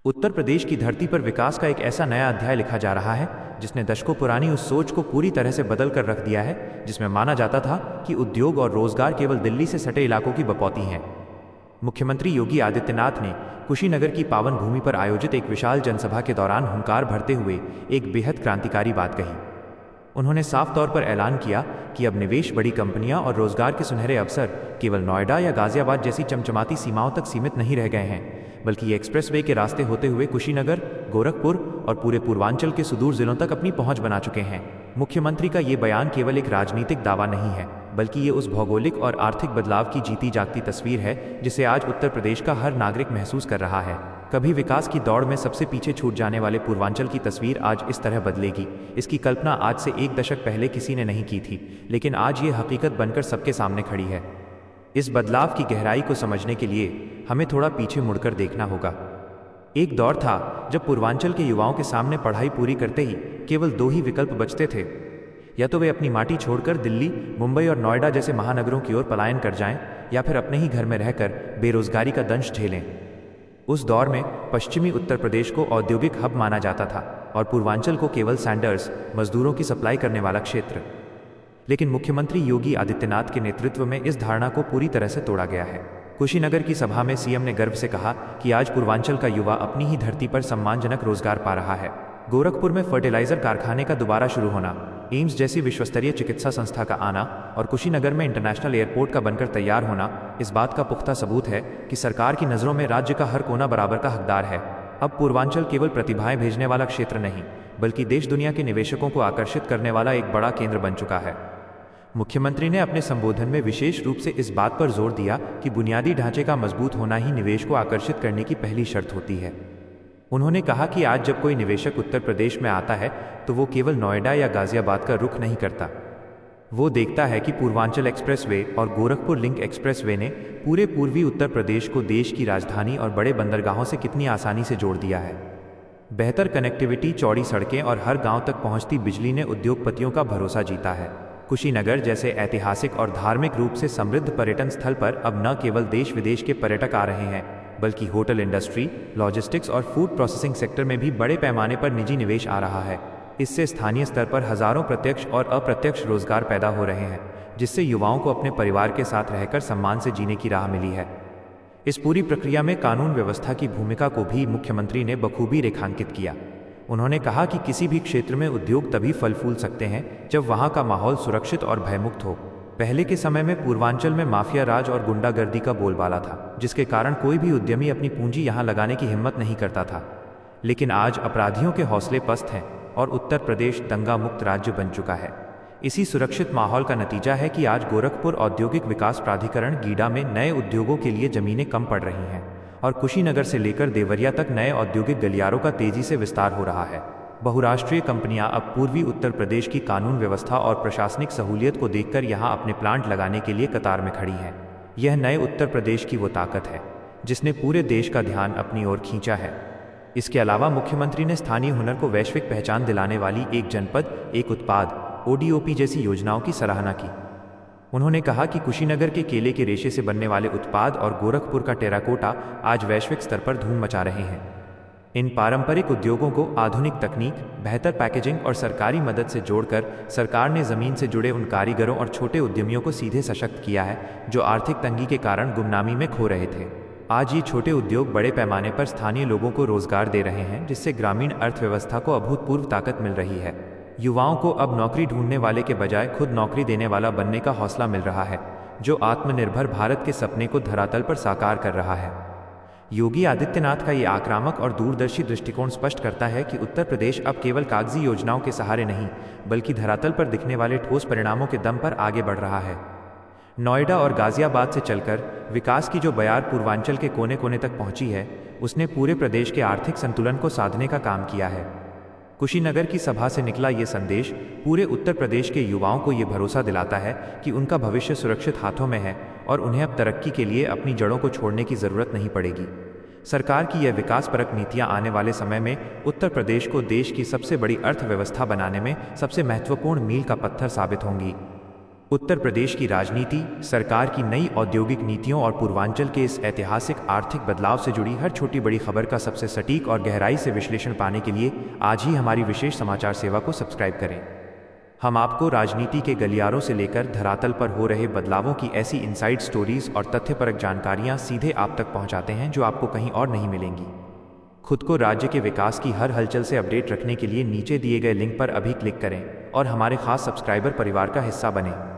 उत्तर प्रदेश की धरती पर विकास का एक ऐसा नया अध्याय लिखा जा रहा है जिसने दशकों पुरानी उस सोच को पूरी तरह से बदल कर रख दिया है जिसमें माना जाता था कि उद्योग और रोजगार केवल दिल्ली से सटे इलाकों की बपौती हैं। मुख्यमंत्री योगी आदित्यनाथ ने कुशीनगर की पावन भूमि पर आयोजित एक विशाल जनसभा के दौरान हुंकार भरते हुए एक बेहद क्रांतिकारी बात कही। उन्होंने साफ तौर पर ऐलान किया कि अब निवेश, बड़ी कंपनियां और रोजगार के सुनहरे अवसर केवल नोएडा या गाजियाबाद जैसी चमचमाती सीमाओं तक सीमित नहीं रह गए हैं, बल्कि ये एक्सप्रेसवे के रास्ते होते हुए कुशीनगर, गोरखपुर और पूरे पूर्वांचल के सुदूर जिलों तक अपनी पहुंच बना चुके हैं। मुख्यमंत्री का ये बयान केवल एक राजनीतिक दावा नहीं है, बल्कि ये उस भौगोलिक और आर्थिक बदलाव की जीती जागती तस्वीर है जिसे आज उत्तर प्रदेश का हर नागरिक महसूस कर रहा है। कभी विकास की दौड़ में सबसे पीछे छूट जाने वाले पूर्वांचल की तस्वीर आज इस तरह बदलेगी, इसकी कल्पना आज से एक दशक पहले किसी ने नहीं की थी, लेकिन आज ये हकीकत बनकर सबके सामने खड़ी है। इस बदलाव की गहराई को समझने के लिए हमें थोड़ा पीछे मुड़कर देखना होगा। एक दौर था जब पूर्वांचल के युवाओं के सामने पढ़ाई पूरी करते ही केवल दो ही विकल्प बचते थे, या तो वे अपनी माटी छोड़कर दिल्ली, मुंबई और नोएडा जैसे महानगरों की ओर पलायन कर जाएं, या फिर अपने ही घर में रहकर बेरोजगारी का दंश झेलें। उस दौर में पश्चिमी उत्तर प्रदेश को औद्योगिक हब माना जाता था और पूर्वांचल को केवल सैंडर्स, मजदूरों की सप्लाई करने वाला क्षेत्र। लेकिन मुख्यमंत्री योगी आदित्यनाथ के नेतृत्व में इस धारणा को पूरी तरह से तोड़ा गया है। कुशीनगर की सभा में सीएम ने गर्व से कहा कि आज पूर्वांचल का युवा अपनी ही धरती पर सम्मानजनक रोजगार पा रहा है। गोरखपुर में फर्टिलाइजर कारखाने का दोबारा शुरू होना, एम्स जैसी विश्वस्तरीय चिकित्सा संस्था का आना और कुशीनगर में इंटरनेशनल एयरपोर्ट का बनकर तैयार होना इस बात का पुख्ता सबूत है कि सरकार की नज़रों में राज्य का हर कोना बराबर का हकदार है। अब पूर्वांचल केवल प्रतिभाएं भेजने वाला क्षेत्र नहीं, बल्कि देश दुनिया के निवेशकों को आकर्षित करने वाला एक बड़ा केंद्र बन चुका है। मुख्यमंत्री ने अपने संबोधन में विशेष रूप से इस बात पर जोर दिया कि बुनियादी ढांचे का मजबूत होना ही निवेश को आकर्षित करने की पहली शर्त होती है। उन्होंने कहा कि आज जब कोई निवेशक उत्तर प्रदेश में आता है तो वो केवल नोएडा या गाजियाबाद का रुख नहीं करता, वो देखता है कि पूर्वांचल एक्सप्रेसवे और गोरखपुर लिंक एक्सप्रेसवे ने पूरे पूर्वी उत्तर प्रदेश को देश की राजधानी और बड़े बंदरगाहों से कितनी आसानी से जोड़ दिया है। बेहतर कनेक्टिविटी, चौड़ी सड़कें और हर गांव तक पहुंचती बिजली ने उद्योगपतियों का भरोसा जीता है। कुशीनगर जैसे ऐतिहासिक और धार्मिक रूप से समृद्ध पर्यटन स्थल पर अब न केवल देश विदेश के पर्यटक आ रहे हैं, बल्कि होटल इंडस्ट्री, लॉजिस्टिक्स और फूड प्रोसेसिंग सेक्टर में भी बड़े पैमाने पर निजी निवेश आ रहा है। इससे स्थानीय स्तर पर हजारों प्रत्यक्ष और अप्रत्यक्ष रोजगार पैदा हो रहे हैं, जिससे युवाओं को अपने परिवार के साथ रहकर सम्मान से जीने की राह मिली है। इस पूरी प्रक्रिया में कानून व्यवस्था की भूमिका को भी मुख्यमंत्री ने बखूबी रेखांकित किया। उन्होंने कहा कि किसी भी क्षेत्र में उद्योग तभी फल फूल सकते हैं जब वहाँ का माहौल सुरक्षित और भयमुक्त हो। पहले के समय में पूर्वांचल में माफिया राज और गुंडागर्दी का बोलबाला था, जिसके कारण कोई भी उद्यमी अपनी पूंजी यहाँ लगाने की हिम्मत नहीं करता था। लेकिन आज अपराधियों के हौसले पस्त हैं और उत्तर प्रदेश दंगा मुक्त राज्य बन चुका है। इसी सुरक्षित माहौल का नतीजा है कि आज गोरखपुर औद्योगिक विकास प्राधिकरण गीडा में नए उद्योगों के लिए जमीनें कम पड़ रही हैं और कुशीनगर से लेकर देवरिया तक नए औद्योगिक गलियारों का तेजी से विस्तार हो रहा है। बहुराष्ट्रीय कंपनियां अब पूर्वी उत्तर प्रदेश की कानून व्यवस्था और प्रशासनिक सहूलियत को देखकर यहां अपने प्लांट लगाने के लिए कतार में खड़ी हैं। यह नए उत्तर प्रदेश की वो ताकत है जिसने पूरे देश का ध्यान अपनी ओर खींचा है। इसके अलावा मुख्यमंत्री ने स्थानीय हुनर को वैश्विक पहचान दिलाने वाली एक जनपद, एक उत्पाद ODOP जैसी योजनाओं की सराहना की। उन्होंने कहा कि कुशीनगर के केले के रेशे से बनने वाले उत्पाद और गोरखपुर का टेराकोटा आज वैश्विक स्तर पर धूम मचा रहे हैं। इन पारंपरिक उद्योगों को आधुनिक तकनीक, बेहतर पैकेजिंग और सरकारी मदद से जोड़कर सरकार ने जमीन से जुड़े उन कारीगरों और छोटे उद्यमियों को सीधे सशक्त किया है जो आर्थिक तंगी के कारण गुमनामी में खो रहे थे। आज ये छोटे उद्योग बड़े पैमाने पर स्थानीय लोगों को रोजगार दे रहे हैं, जिससे ग्रामीण अर्थव्यवस्था को अभूतपूर्व ताकत मिल रही है। युवाओं को अब नौकरी ढूंढने वाले के बजाय खुद नौकरी देने वाला बनने का हौसला मिल रहा है, जो आत्मनिर्भर भारत के सपने को धरातल पर साकार कर रहा है। योगी आदित्यनाथ का ये आक्रामक और दूरदर्शी दृष्टिकोण स्पष्ट करता है कि उत्तर प्रदेश अब केवल कागजी योजनाओं के सहारे नहीं, बल्कि धरातल पर दिखने वाले ठोस परिणामों के दम पर आगे बढ़ रहा है। नोएडा और गाजियाबाद से चलकर विकास की जो बयार पूर्वांचल के कोने कोने तक पहुंची है, उसने पूरे प्रदेश के आर्थिक संतुलन को साधने का काम किया है। कुशीनगर की सभा से निकला ये संदेश पूरे उत्तर प्रदेश के युवाओं को ये भरोसा दिलाता है कि उनका भविष्य सुरक्षित हाथों में है और उन्हें अब तरक्की के लिए अपनी जड़ों को छोड़ने की जरूरत नहीं पड़ेगी। सरकार की यह विकासपरक नीतियां आने वाले समय में उत्तर प्रदेश को देश की सबसे बड़ी अर्थव्यवस्था बनाने में सबसे महत्वपूर्ण मील का पत्थर साबित होंगी। उत्तर प्रदेश की राजनीति, सरकार की नई औद्योगिक नीतियों और पूर्वांचल के इस ऐतिहासिक आर्थिक बदलाव से जुड़ी हर छोटी बड़ी खबर का सबसे सटीक और गहराई से विश्लेषण पाने के लिए आज ही हमारी विशेष समाचार सेवा को सब्सक्राइब करें। हम आपको राजनीति के गलियारों से लेकर धरातल पर हो रहे बदलावों की ऐसी इनसाइड स्टोरीज और तथ्यपरक जानकारियां सीधे आप तक पहुंचाते हैं जो आपको कहीं और नहीं मिलेंगी। खुद को राज्य के विकास की हर हलचल से अपडेट रखने के लिए नीचे दिए गए लिंक पर अभी क्लिक करें और हमारे खास सब्सक्राइबर परिवार का हिस्सा बनें।